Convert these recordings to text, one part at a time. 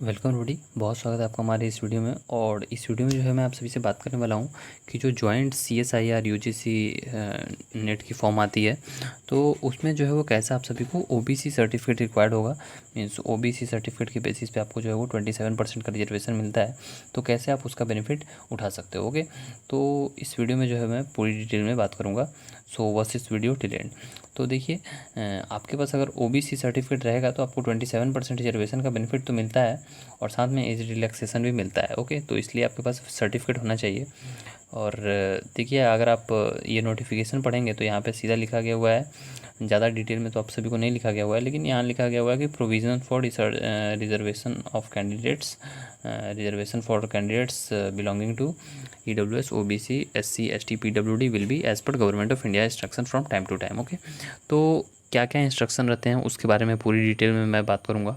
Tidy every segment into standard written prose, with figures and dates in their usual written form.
Welcome रोडी, बहुत स्वागत है आपका हमारे इस वीडियो में। और इस वीडियो में जो है मैं आप सभी से बात करने वाला हूँ कि जो जॉइंट CSIR UGC नेट की फॉर्म आती है, तो उसमें जो है वो कैसे आप सभी को OBC सर्टिफिकेट रिक्वायर्ड होगा। मीन्स OBC सर्टिफिकेट के बेसिस पे आपको जो है वो 27% का रिजर्वेशन मिलता है, तो कैसे आप उसका बेनिफिट उठा सकते हो। ओके, तो इस वीडियो में जो है मैं पूरी डिटेल में बात करूँगा। So watch this video till and. तो देखिए, आपके पास अगर OBC सर्टिफिकेट रहेगा तो आपको 27% रिजर्वेशन का बेनिफिट तो मिलता है और साथ में एज रिलैक्सेशन भी मिलता है। ओके, तो इसलिए आपके पास सर्टिफिकेट होना चाहिए। और देखिए, अगर आप ये नोटिफिकेशन पढ़ेंगे तो यहाँ पे सीधा लिखा गया हुआ है, ज़्यादा डिटेल में तो आप सभी को नहीं लिखा गया हुआ है, लेकिन यहाँ लिखा गया हुआ है कि provision for reservation of candidates, reservation for candidates belonging to EWS OBC SC ST PWD will be as per government of India instruction from time to time. Okay, तो क्या क्या इंस्ट्रक्शन रहते हैं उसके बारे में पूरी डिटेल में मैं बात करूँगा।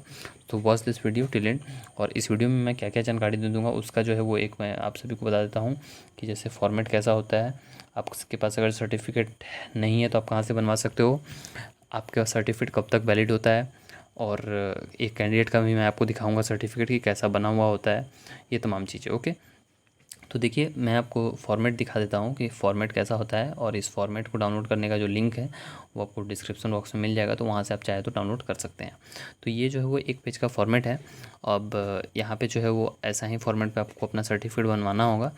तो watch this video till and. और इस वीडियो में मैं क्या क्या जानकारी दे दूँगा उसका जो है वो एक मैं आप सभी को बता देता हूँ कि जैसे फॉर्मेट कैसा होता है। आपके पास अगर सर्टिफिकेट नहीं है तो आप कहाँ से बनवा सकते हो, आपका सर्टिफिकेट कब तक वैलिड होता है, और एक कैंडिडेट का भी मैं आपको दिखाऊंगा सर्टिफिकेट कि कैसा बना हुआ होता है, ये तमाम चीज़ें। ओके, तो देखिए मैं आपको फॉर्मेट दिखा देता हूँ कि फ़ॉर्मेट कैसा होता है, और इस फॉर्मेट को डाउनलोड करने का जो लिंक है वो आपको डिस्क्रिप्शन बॉक्स में मिल जाएगा, तो वहाँ से आप चाहे तो डाउनलोड कर सकते हैं। तो ये जो है वो एक पेज का फॉर्मेट है। अब यहाँ पे जो है वो ऐसा ही फॉर्मेट पे आपको अपना सर्टिफिकेट बनवाना होगा,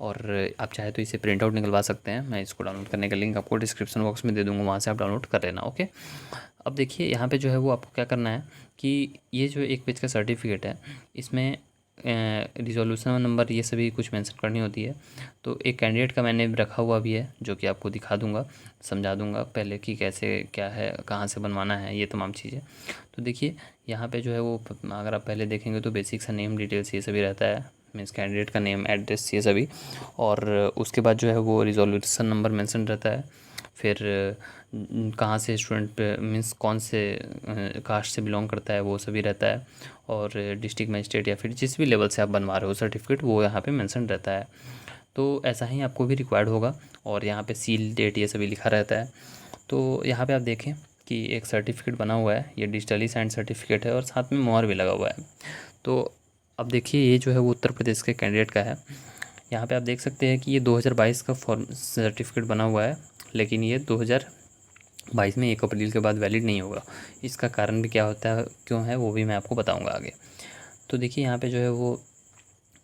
और आप चाहे तो इसे प्रिंट आउट निकलवा सकते हैं। मैं इसको डाउनलोड करने का लिंक आपको डिस्क्रिप्शन बॉक्स में दे दूँगा, वहाँ से आप डाउनलोड कर लेना। ओके, अब देखिए यहाँ पे जो है वो आपको क्या करना है कि ये जो एक पेज का सर्टिफिकेट है, इसमें रिजोल्यूशन नंबर ये सभी कुछ मेंशन करनी होती है। तो एक कैंडिडेट का मैंने रखा हुआ भी है जो कि आपको दिखा दूंगा, समझा दूंगा पहले कि कैसे क्या है, कहाँ से बनवाना है, ये तमाम चीज़ें। तो देखिए यहाँ पे जो है वो अगर आप पहले देखेंगे तो बेसिक सा नेम डिटेल्स ये सभी रहता है, मीन्स कैंडिडेट का नेम एड्रेस ये सभी। और उसके बाद जो है वो रिजोल्यूशन नंबर मेंशन रहता है। फिर कहाँ से स्टूडेंट मीन्स कौन से कास्ट से बिलोंग करता है वो सभी रहता है। और डिस्ट्रिक्ट मजिस्ट्रेट या फिर जिस भी लेवल से आप बनवा रहे हो सर्टिफिकेट वो यहाँ पे मेंशन रहता है। तो ऐसा ही आपको भी रिक्वायर्ड होगा, और यहाँ पे सील डेट ये सभी लिखा रहता है। तो यहाँ पे आप देखें कि एक सर्टिफिकेट बना हुआ है, ये डिजिटली साइंड सर्टिफिकेट है और साथ में मोहर भी लगा हुआ है। तो अब देखिए ये जो है वो उत्तर प्रदेश के कैंडिडेट का है। यहाँ पे आप देख सकते हैं कि ये 2022 का फॉर्म सर्टिफिकेट बना हुआ है, लेकिन ये 2022 में 1 अप्रैल के बाद वैलिड नहीं होगा। इसका कारण भी क्या होता है, क्यों है, वो भी मैं आपको बताऊंगा आगे। तो देखिए यहाँ पे जो है वो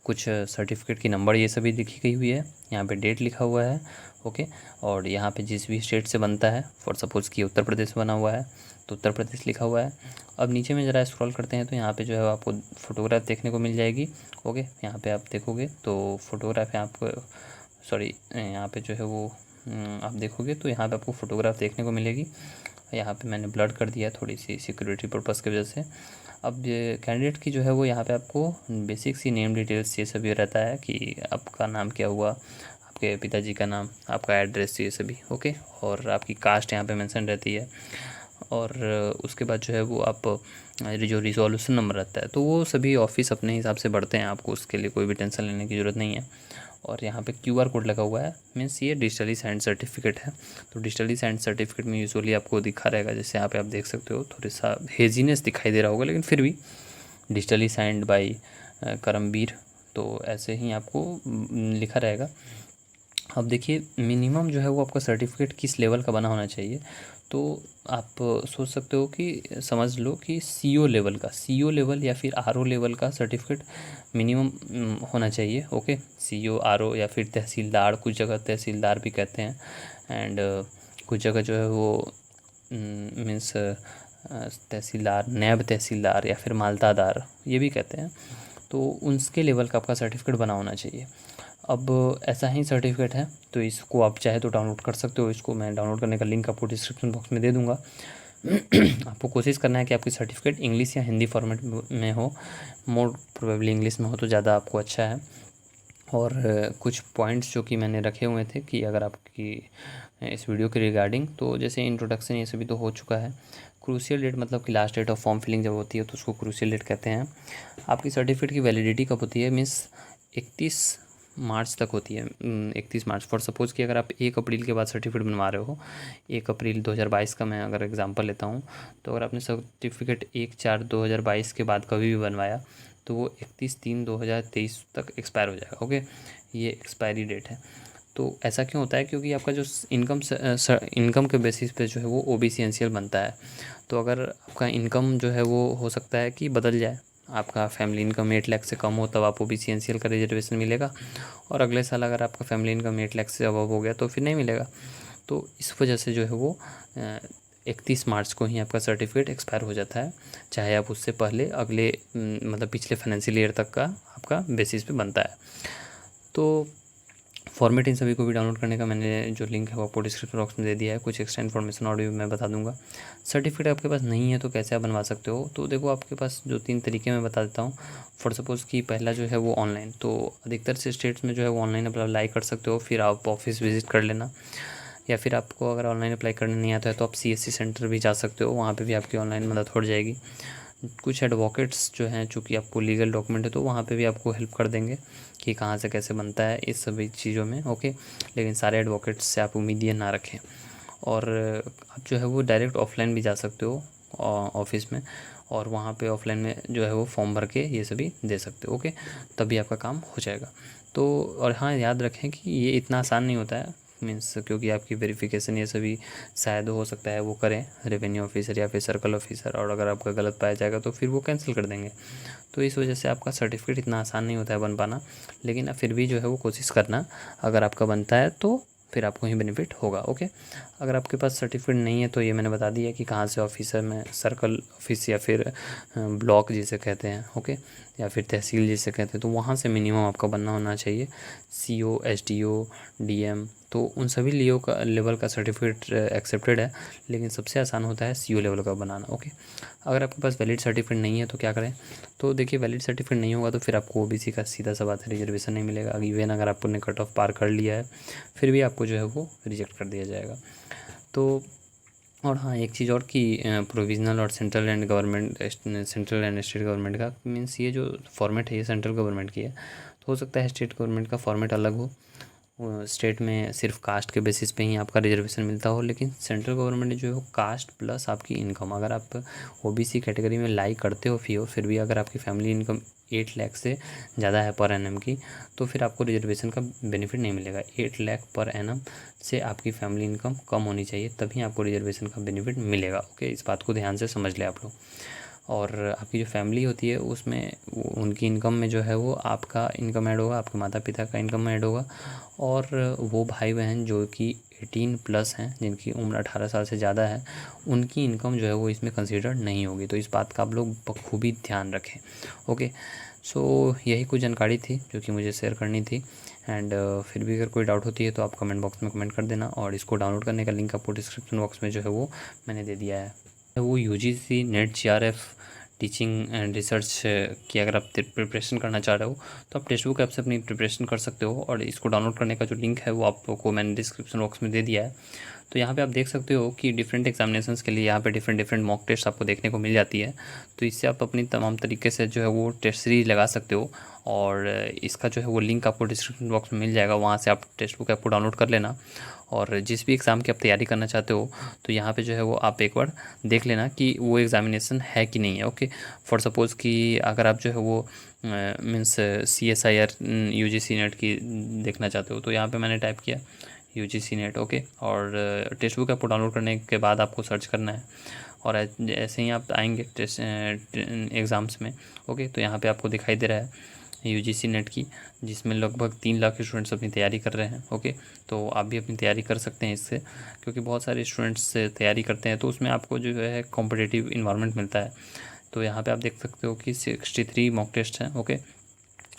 कुछ सर्टिफिकेट की नंबर ये सभी लिखी गई हुई है, यहाँ पे डेट लिखा हुआ है। ओके, और यहाँ पे जिस भी स्टेट से बनता है, फॉर सपोज़ कि उत्तर प्रदेश बना हुआ है तो उत्तर प्रदेश लिखा हुआ है। अब नीचे में ज़रा स्क्रॉल करते हैं तो यहाँ पे जो है आपको फ़ोटोग्राफ देखने को मिल जाएगी। ओके, यहाँ पे आप देखोगे तो फ़ोटोग्राफ यहाँ आपको, सॉरी, यहाँ पे जो है वो आप देखोगे तो यहाँ पे आपको फ़ोटोग्राफ देखने को मिलेगी। यहाँ पे मैंने ब्लर कर दिया थोड़ी सी सिक्योरिटी पर्पज़ की वजह से। अब ये कैंडिडेट की जो है वो यहाँ पे आपको बेसिक सी नेम डिटेल्स ये सभी रहता है कि आपका नाम क्या हुआ, आपके पिताजी का नाम, आपका एड्रेस, ये सभी। ओके, और आपकी कास्ट यहाँ पे मेंशन रहती है। और उसके बाद जो है वो आप जो रिजोल्यूशन नंबर रहता है तो वो सभी ऑफिस अपने हिसाब से बढ़ते हैं, आपको उसके लिए कोई भी टेंशन लेने की ज़रूरत नहीं है। और यहाँ पे QR कोड लगा हुआ है, मीन्स ये डिजिटली साइंड सर्टिफिकेट है। तो डिजिटली साइंड सर्टिफिकेट में यूजुअली आपको दिखा रहेगा, जैसे यहाँ पे आप देख सकते हो थोड़ा सा हेजीनेस दिखाई दे रहा होगा, लेकिन फिर भी डिजिटली साइंड बाय करमवीर, तो ऐसे ही आपको लिखा रहेगा। अब देखिए मिनिमम जो है वो आपका सर्टिफिकेट किस लेवल का बना होना चाहिए, तो आप सोच सकते हो कि समझ लो कि CO लेवल का, CO लेवल या फिर RO लेवल का सर्टिफिकेट मिनिमम होना चाहिए। ओके, CO RO या फिर तहसीलदार, कुछ जगह तहसीलदार भी कहते हैं, एंड कुछ जगह जो है वो मीन्स तहसीलदार, नैब तहसीलदार या फिर मालतादार ये भी कहते हैं। तो उसके लेवल का आपका सर्टिफिकेट बना होना चाहिए। अब ऐसा ही सर्टिफिकेट है तो इसको आप चाहे तो डाउनलोड कर सकते हो। इसको मैं डाउनलोड करने का लिंक आपको डिस्क्रिप्शन बॉक्स में दे दूँगा। आपको कोशिश करना है कि आपकी सर्टिफिकेट इंग्लिश या हिंदी फॉर्मेट में हो, मोर प्रोबेबली इंग्लिश में हो तो ज़्यादा आपको अच्छा है। और कुछ पॉइंट्स जो कि मैंने रखे हुए थे कि अगर आपकी इस वीडियो के रिगार्डिंग, तो जैसे इंट्रोडक्शन ये सभी तो हो चुका है। क्रूशियल डेट मतलब कि last date of form filling जब होती है तो उसको क्रूशियल डेट कहते हैं। आपकी सर्टिफिकेट की वैलिडिटी कब होती है, मीन्स 31 मार्च तक होती है। 31 मार्च, फॉर सपोज़ कि अगर आप 1 अप्रैल के बाद सर्टिफिकेट बनवा रहे हो, 1 अप्रैल 2022 का मैं अगर एग्जांपल लेता हूँ, तो अगर आपने सर्टिफिकेट 1/4/2022 के बाद कभी भी बनवाया तो वो 31/3/2023 तक एक्सपायर हो जाएगा। ओके, ये एक्सपायरी डेट है। तो ऐसा क्यों होता है? क्योंकि आपका जो इनकम के बेसिस पे जो है वो ओबीसी एनसीएल बनता है। तो अगर आपका इनकम जो है वो हो सकता है कि बदल जाए, आपका फैमिली इनकम 8 लाख से कम हो तब आपको ओबीसी एनसीएल का रिजर्वेशन मिलेगा, और अगले साल अगर आपका फैमिली इनकम 8 लाख से अबव हो गया तो फिर नहीं मिलेगा। तो इस वजह से जो है वो 31 मार्च को ही आपका सर्टिफिकेट एक्सपायर हो जाता है, चाहे आप उससे पहले अगले मतलब पिछले फाइनेंशियल ईयर तक का आपका बेसिस पे बनता है। तो फॉर्मेट इन सभी को भी डाउनलोड करने का मैंने जो लिंक है वो आपको डिस्क्रिप्शन बॉक्स में दे दिया है। कुछ एक्स्ट्रा इन्फॉर्मेशन और भी मैं बता दूंगा। सर्टिफिकेट आपके पास नहीं है तो कैसे आप बनवा सकते हो? तो देखो, आपके पास जो 3 तरीके मैं बता देता हूँ। फॉर सपोज़ कि पहला जो है वो ऑनलाइन, तो अधिकतर से स्टेट्स में जो है वो ऑनलाइन अप्लाई कर सकते हो, फिर आप ऑफिस विजिट कर लेना। या फिर आपको अगर ऑनलाइन अप्लाई करने नहीं आता है तो आप सीएससी सेंटर भी जा सकते हो, वहाँ पे भी आपकी ऑनलाइन मदद हो जाएगी। कुछ एडवोकेट्स जो हैं, चूँकि आपको लीगल डॉक्यूमेंट है तो वहाँ पे भी आपको हेल्प कर देंगे कि कहाँ से कैसे बनता है इस सभी चीज़ों में। ओके, लेकिन सारे एडवोकेट्स से आप उम्मीद ये ना रखें। और आप जो है वो डायरेक्ट ऑफलाइन भी जा सकते हो ऑफिस में, और वहाँ पे ऑफलाइन में जो है वो फॉर्म भर के ये सभी दे सकते हो। ओके, तभी आपका काम हो जाएगा। तो और हाँ, याद रखें कि ये इतना आसान नहीं होता है, मीन्स क्योंकि आपकी वेरिफिकेशन ये सभी शायद हो सकता है वो करें रेवेन्यू ऑफिसर या फिर सर्कल ऑफिसर, और अगर आपका गलत पाया जाएगा तो फिर वो कैंसिल कर देंगे। तो इस वजह से आपका सर्टिफिकेट इतना आसान नहीं होता है बन पाना, लेकिन आप फिर भी जो है वो कोशिश करना, अगर आपका बनता है तो फिर आपको ही बेनिफिट होगा। ओके, अगर आपके पास सर्टिफिकेट नहीं है तो ये मैंने बता दिया कि कहाँ से ऑफिसर में, सर्कल ऑफिस या फिर ब्लॉक जिसे कहते हैं, ओके, या फिर तहसील जिसे कहते हैं, तो वहाँ से मिनिमम आपका बनना होना चाहिए सीओ, एसडीओ, डीएम। तो उन सभी लियो का लेवल का सर्टिफिकेट एक्सेप्टेड है, लेकिन सबसे आसान होता है सीओ लेवल का बनाना। ओके, अगर आपके पास वैलिड सर्टिफिकेट नहीं है तो क्या करें? तो देखिए, वैलिड सर्टिफिकेट नहीं होगा तो फिर आपको ओबीसी का सीधा सा बात है, रिजर्वेशन नहीं मिलेगा। इवन अगर आपने कट ऑफ पार कर लिया है फिर भी आपको जो है वो रिजेक्ट कर दिया जाएगा। तो और हाँ, एक चीज़ और कि प्रोविज़नल और सेंट्रल एंड स्टेट गवर्नमेंट का मीन्स ये जो फॉर्मेट है ये सेंट्रल गवर्नमेंट की है, तो हो सकता है स्टेट गवर्नमेंट का फॉर्मेट अलग हो। स्टेट में सिर्फ कास्ट के बेसिस पे ही आपका रिजर्वेशन मिलता हो, लेकिन सेंट्रल गवर्नमेंट जो है वो कास्ट प्लस आपकी इनकम, अगर आप ओबीसी कैटेगरी में लाई करते हो फिर भी अगर आपकी फैमिली इनकम 8 लाख से ज़्यादा है पर एनम की, तो फिर आपको रिजर्वेशन का बेनिफिट नहीं मिलेगा। 8 लाख पर एनम से आपकी फैमिली इनकम कम होनी चाहिए, तभी आपको रिजर्वेशन का बेनिफिट मिलेगा। ओके, इस बात को ध्यान से समझ लें आप लोग। और आपकी जो फैमिली होती है उसमें उनकी इनकम में जो है वो आपका इनकम ऐड होगा, आपके माता पिता का इनकम ऐड होगा, और वो भाई बहन जो कि 18 प्लस हैं, जिनकी उम्र 18 साल से ज़्यादा है, उनकी इनकम जो है वो इसमें कंसीडर नहीं होगी। तो इस बात का आप लोग बखूबी ध्यान रखें। ओके, सो यही कुछ जानकारी थी जो कि मुझे शेयर करनी थी। एंड फिर भी अगर कोई डाउट होती है तो आप कमेंट बॉक्स में कमेंट कर देना, और इसको डाउनलोड करने का लिंक आपको डिस्क्रिप्शन बॉक्स में जो है वो मैंने दे दिया है। वो UGC net GRF teaching and research की अगर आप प्रिपरेशन करना चाह रहे हो तो आप टेक्स्ट बुक ऐप से अपनी प्रिपरेशन कर सकते हो, और इसको डाउनलोड करने का जो लिंक है वो आप लोग को मैंने डिस्क्रिप्शन बॉक्स में दे दिया है। तो यहाँ पे आप देख सकते हो कि डिफरेंट एग्जामिनेशंस के लिए यहाँ पे डिफरेंट मॉक टेस्ट आपको देखने को मिल जाती है। तो इससे आप अपनी तमाम तरीके से जो है वो टेस्ट सीरीज लगा सकते हो, और इसका जो है वो लिंक आपको डिस्क्रिप्शन बॉक्स में मिल जाएगा, वहाँ से आप टेक्स्ट बुक ऐप को डाउनलोड कर लेना। और जिस भी एग्ज़ाम की आप तैयारी करना चाहते हो तो यहाँ पे जो है वो आप एक बार देख लेना कि वो एग्ज़ामिनेशन है कि नहीं है। ओके, फॉर सपोज़ कि अगर आप जो है वो मीन्स CSIR UGC नेट की देखना चाहते हो तो यहाँ पे मैंने टाइप किया UGC नेट। ओके, और टेक्स्ट बुक आपको डाउनलोड करने के बाद आपको सर्च करना है, और ऐसे ही आप आएंगे टेस्ट एग्ज़ाम्स में। ओके, तो यहाँ पे आपको दिखाई दे रहा है UGC नेट की, जिसमें लगभग 3 लाख स्टूडेंट्स अपनी तैयारी कर रहे हैं। ओके, तो आप भी अपनी तैयारी कर सकते हैं इससे, क्योंकि बहुत सारे स्टूडेंट्स तैयारी करते हैं तो उसमें आपको जो है कॉम्पिटिटिव इन्वायरमेंट मिलता है। तो यहाँ पे आप देख सकते हो कि 63 मॉक टेस्ट हैं। ओके,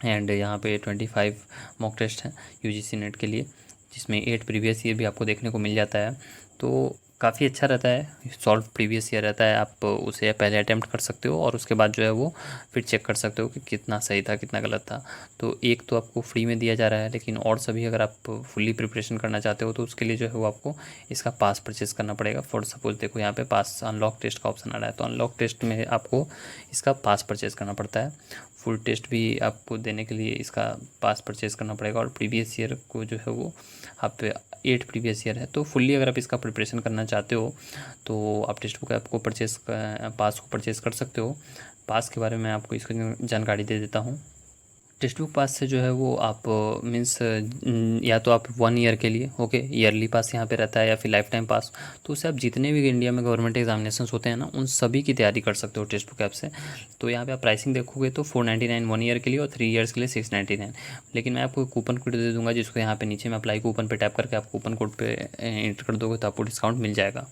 एंड यहाँ पे 25 मॉक टेस्ट हैं UGC नेट के लिए, जिसमें 8 प्रीवियस ईयर भी आपको देखने को मिल जाता है। तो काफ़ी अच्छा रहता है, सॉल्व प्रीवियस ईयर रहता है, आप उसे पहले अटैम्प्ट कर सकते हो और उसके बाद जो है वो फिर चेक कर सकते हो कि कितना सही था कितना गलत था। तो एक तो आपको फ्री में दिया जा रहा है, लेकिन और सभी अगर आप फुल्ली प्रिपरेशन करना चाहते हो तो उसके लिए जो है वो आपको इसका पास परचेज़ करना पड़ेगा। फॉर सपोज देखो यहाँ पे पास अनलॉक टेस्ट का ऑप्शन आ रहा है, तो अनलॉक टेस्ट में आपको इसका पास परचेज़ करना पड़ता है। फुल टेस्ट भी आपको देने के लिए इसका पास परचेज़ करना पड़ेगा, और प्रीवियस ईयर को जो है वो आप 8 प्रीवियस ईयर है। तो फुल्ली अगर आप इसका प्रिपरेशन करना चाहते हो तो आप टेक्स्ट बुक आपको पास को परचेज़ कर सकते हो। पास के बारे में आपको इसकी जानकारी दे देता हूँ। टेक्स्ट बुक पास से जो है वो आप मीन्स या तो आप 1 ईयर के लिए ओके ईयरली पास यहाँ पे रहता है, या फिर लाइफ टाइम पास। तो उससे आप जितने भी इंडिया में गवर्नमेंट एग्जामिनेशंस होते हैं ना, उन सभी की तैयारी कर सकते हो टेक्स्ट बुक ऐप से। तो यहाँ पे आप प्राइसिंग देखोगे तो 499 1 ईयर के लिए, और 3 ईयर्स के लिए 699। लेकिन मैं आपको कूपन कोड दे दूँगा, जिसको यहाँ पे नीचे में अप्लाई कूपन पे टैप करके आप कूपन कोड पे एंटर कर दोगे तो आपको डिस्काउंट मिल जाएगा।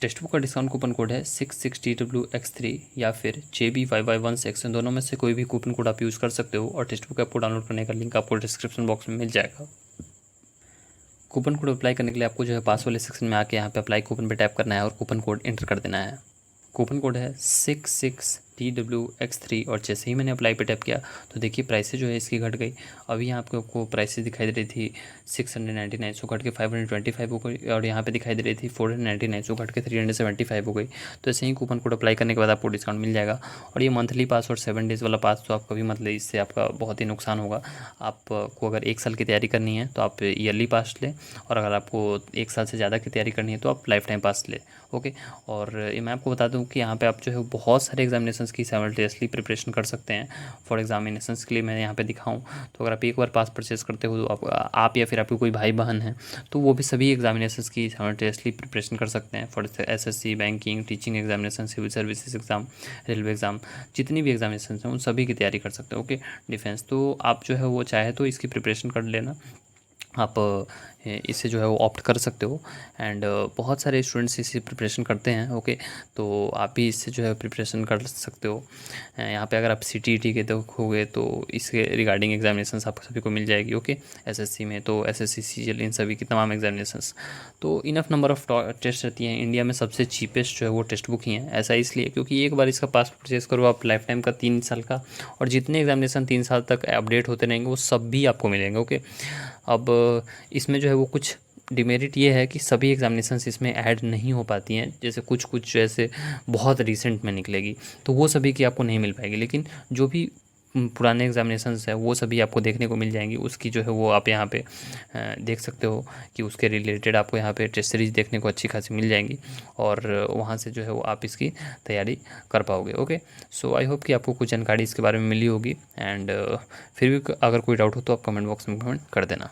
टेक्स्ट बुक का डिस्काउंट कूपन कोड है 66TWX3 या फिर JB5516। दोनों में से कोई भी कूपन कोड आप यूज़ कर सकते हो, और टेक्स्ट बुक ऐप को डाउनलोड करने का लिंक आपको डिस्क्रिप्शन बॉक्स में मिल जाएगा। कूपन कोड अप्लाई करने के लिए आपको जो है पास वाले सेक्शन में आके यहाँ पे अप्लाई कूपन पे टैप करना है और कूपन कोड एंटर कर देना है। कूपन कोड है 66TWX3, और जैसे ही मैंने अप्लाई पे टैप किया तो देखिए प्राइसेस जो है इसकी घट गई। अभी यहाँ पे आपको प्राइसेस दिखाई दे रही थी 699, सो घट के 525 हो गई, और यहाँ पे दिखाई दे रही थी 499, सो घट के 375 हो गई। तो ऐसे ही कूपन कोड अप्लाई करने के बाद आपको डिस्काउंट मिल जाएगा। और ये मंथली पास और 7 डेज़ वाला पास तो आप कभी मतलब इससे आपका बहुत ही नुकसान होगा। आपको अगर 1 साल की तैयारी करनी है तो आप ईयरली पास लें, और अगर आपको 1 साल से ज़्यादा की तैयारी करनी है तो आप लाइफ टाइम पास लें। ओके, और ये मैं आपको बता दूं कि यहाँ पे आप जो है बहुत सारे एग्जामिनेशंस की साइमल्टेनियसली प्रिपरेशन कर सकते हैं। फॉर एग्जामिनेशंस के लिए मैं यहाँ पे दिखाऊं तो अगर आप एक बार पास परचेस करते हो तो आप या फिर आपके कोई भाई बहन है तो वो भी सभी एग्जामिनेशंस की साइमल्टेनियसली प्रिपरेशन कर सकते हैं। For SSC, banking, teaching examination, civil services exam, railway exam, जितनी भी एग्जामिनेशन हैं उन सभी की तैयारी कर सकते हैं। ओके, डिफेंस, तो आप जो है वो चाहे तो इसकी प्रिपरेशन कर लेना। आप इससे जो है वो ऑप्ट कर सकते हो, एंड बहुत सारे स्टूडेंट्स इससे प्रिपरेशन करते हैं। ओके, तो आप भी इससे जो है प्रिपरेशन कर सकते हो। यहाँ पे अगर आप CTET के देखोगे तो इसके रिगार्डिंग एग्जामिनेशंस आपको सभी को मिल जाएगी। ओके, SSC में तो SSC, CGL, इन सभी की तमाम एग्जामिनेशंस, तो इनफ नंबर ऑफ टेस्ट रहती हैं। इंडिया में सबसे चीपेस्ट जो है वो टेक्स्ट बुक ही है। ऐसा इसलिए क्योंकि एक बार इसका पास परचेज करो आप लाइफ टाइम का 3 साल का, और जितने एग्जामिनेशन 3 साल तक अपडेट होते रहेंगे वो सब भी आपको मिलेंगे। ओके, अब इसमें जो है वो कुछ डिमेरिट ये है कि सभी एग्जामिनेशंस इसमें ऐड नहीं हो पाती हैं। जैसे कुछ जैसे बहुत रिसेंट में निकलेगी तो वो सभी की आपको नहीं मिल पाएगी, लेकिन जो भी पुराने एग्जामिनेशंस है वो सभी आपको देखने को मिल जाएंगी। उसकी जो है वो आप यहाँ पे देख सकते हो कि उसके रिलेटेड आपको यहाँ पे टेस्ट सीरीज देखने को अच्छी खासी मिल जाएंगी, और वहाँ से जो है वो आप इसकी तैयारी कर पाओगे। ओके, सो आई होप कि आपको कुछ जानकारी इसके बारे में मिली होगी, एंड फिर भी अगर कोई डाउट हो तो आप कमेंट बॉक्स में कमेंट कर देना।